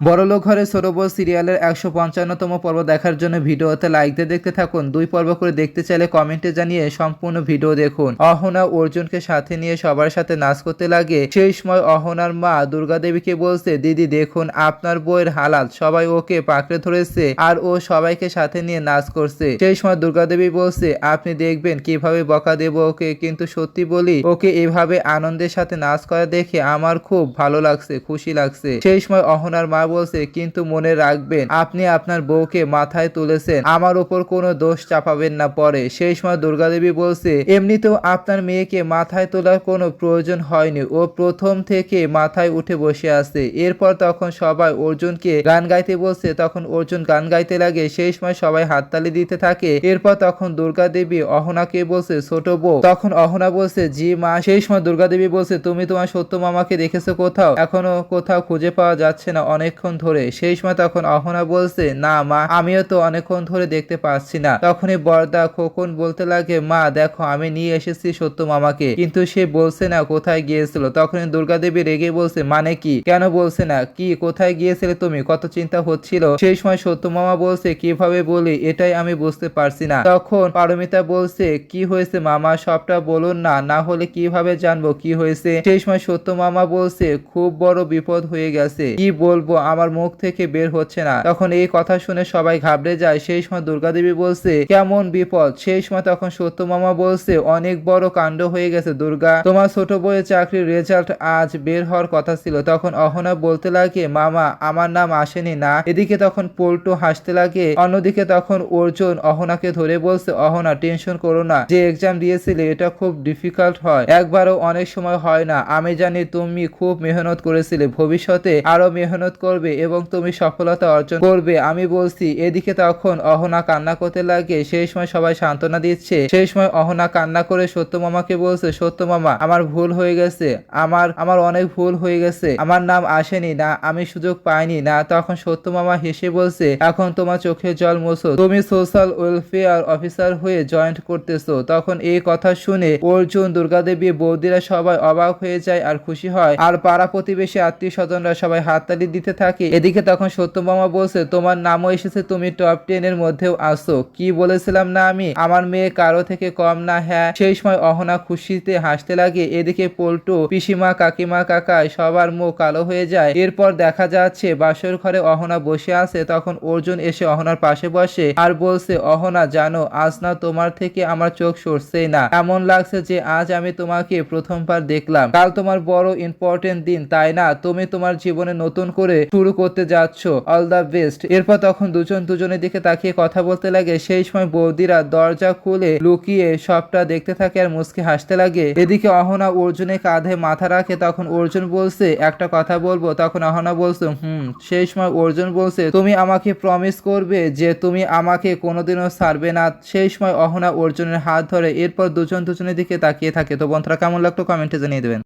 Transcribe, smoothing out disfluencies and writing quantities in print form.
বড়লোক ঘরে ছোট বউ সিরিয়ালের ১৫৫তম পর্ব দেখার জন্য ভিডিওতে লাইক দিয়ে দেখতে থাকুন। ২ পর্ব করে দেখতে চাইলে কমেন্টে জানিয়ে সম্পূর্ণ ভিডিও দেখুন। অহনা অর্জুনকে সাথে নিয়ে সবার সাথে নাচ করতে লাগে। সেই সময় অহনার মা দুর্গা দেবীকে বলছে, দিদি দেখুন আপনার বউয়ের হালাত, সবাই ওকে পাকড়ে ধরেছে আর ও সবাইকে সাথে নিয়ে নাচ করছে। সেই সময় দুর্গা দেবী বলছে, আপনি দেখবেন কিভাবে বকা দেব ওকে, কিন্তু সত্যি বলি ওকে এভাবে আনন্দের সাথে নাচ করা দেখে আমার খুব ভালো লাগছে, খুশি লাগছে। সেই সময় অহনার মা বলছে, কিন্তু মনে রাখবেন আপনি আপনার বউকে মাথায় তুলেছেন, আমার উপর কোনো দোষ চাপাবেন না পরে। সেই সময় দুর্গা দেবী বলছে, এমনিতেও আপনার মেয়েকে মাথায় তোলার কোনো প্রয়োজন হয়নি, ও প্রথম থেকে মাথায় উঠে বসে আছে। এরপর তখন সবাই অর্জুনকে গান গাইতে বলছে, তখন অর্জুন গান গাইতে লাগে। সেই সময় সবাই হাততালি দিতে থাকে। এরপর তখন দুর্গা দেবী অহনাকে বলছে, ছোট বউ। তখন অহনা বলছে, জি মা। সেই সময় দুর্গা দেবী বলছে, তুমি তোমার সত্য মামাকে দেখেছো কোথাও? এখনো কোথাও খুঁজে পাওয়া যাচ্ছে না অনেকক্ষণ ধরে। সেই সময় তখন অহনা বলছে, না মা, আমিও তো অনেকক্ষণ ধরে দেখতে পাচ্ছি না। তখনই বরদা খোকন বলতে লাগে, মা দেখো আমি নিয়ে এসেছি সত্য মামাকে, কিন্তু সে বলছে না কোথায় গিয়েছিল। তখনই দুর্গা দেবী রেগে বলছে, মানে কি, কেন বলছে না, কি কোথায় গিয়েছিলে তুমি, কত চিন্তা হচ্ছিল। সেই সময় সত্য মামা বলছে, কিভাবে বলি এটাই আমি বুঝতে পারছি না। তখন পারমিতা বলছে, কি হয়েছে মামা, সবটা বলুন না, না হলে কিভাবে জানবো কি হয়েছে। সেই সময় সত্য মামা বলছে, খুব বড় বিপদ হয়ে গেছে, কি বলবো আমার মুখ থেকে বের হচ্ছে না। তখন এই কথা শুনে সবাই ঘাবড়ে যায়। সেই সময় দুর্গা দেবী বলছে, কেমন বিপদ? সেই সময় তখন সত্য মামা বলছে, অনেক বড় কাণ্ড হয়ে গেছে দুর্গা, তোমার ছোট বউয়ের চাকরির রেজাল্ট আজ বের হওয়ার কথা ছিল। তখন অহনা বলতে লাগে, মামা আমার নাম আসেনি না। এদিকে তখন পল্টু হাসতে লাগে। অন্যদিকে তখন অর্জুন অহনাকে ধরে বলছে, অহনা টেনশন করো না, যে এক্সাম দিয়েছিলে এটা খুব ডিফিকাল্ট হয়, একবারও অনেক সময় হয় না। আমি জানি তুমি খুব মেহনত করেছিলে, ভবিষ্যতে আরো মেহনত করবে এবং তুমি সফলতা অর্জন করবে আমি বলছি। এদিকে তখন অহনা কান্না করতে লাগে। সেই সময় সবাই সান্ত্বনা দিচ্ছে। সেই সময় অহনা কান্না করে সত্য মামাকে বলছে, সত্য মামা আমার ভুল হয়ে গেছে, আমার অনেক ভুল হয়ে গেছে, আমার নাম আসেনি না, আমি সুযোগ পাইনি না। তখন সত্য মামা হেসে বলছে, এখন তোমার চোখে জল মোছো, তুমি সোশ্যাল ওয়েলফেয়ার অফিসার হয়ে জয়েন্ট করতেছো। তখন এই কথা শুনে অর্জুন, দুর্গা দেবী, বৌদিরা সবাই অবাক হয়ে যায় আর খুশি হয়, আর পাড়া প্রতিবেশী আত্মীয় স্বজনরা সবাই হাততালি দিতে থাকে। এদিকে তখন সত্য মামা বলছে, তোমার নামও এসেছে, তুমি টপ 10 এর মধ্যেও আসো, কি বলেছিলাম না আমি, আমার মেয়ে কারো থেকে কম না। হ্যাঁ। সেই সময় অহনা খুশিতে হাসতে লাগে। এদিকে পল্টু, পিসিমা, কাকিমা, কাকাই সবার মুখ কালো হয়ে যায়। এরপর দেখা যাচ্ছে বাসর ঘরে অহনা বসে আছে। তখন অর্জুন এসে অহনার পাশে বসে আর বলছে, অহনা জানো আজ না তোমার থেকে আমার চোখ সরছেই না, এমন লাগছে যে আজ আমি তোমাকে প্রথমবার দেখলাম। কাল তোমার বড় ইম্পর্টেন্ট দিন তাই না, তুমি তোমার জীবনে নতুন করে শুরু করতে যাচ্ছ, অল দ্য বেস্ট। এরপর তখন দুজন দুজনের দিকে তাকিয়ে কথা বলতে লাগে। সেই সময় বৌদিরা দরজা খুলে লুকিয়ে সবটা দেখতে থাকে আর মুচকি হাসতে লাগে। এদিকে অহনা অর্জুনের কাঁধে মাথা রাখে। তখন অর্জুন বলছে, একটা কথা বলবো। তখন অহনা বলছে, সেই সময় অর্জুন বলছে, তুমি আমাকে প্রমিস করবে যে তুমি আমাকে কোনোদিনও ছাড়বে না। সেই সময় অহনা অর্জুনের হাত ধরে। এরপর দুজন দুজনের দিকে তাকিয়ে থাকে। তো বন্ধুরা কেমন লাগতো কমেন্টে জানিয়ে দেবেন।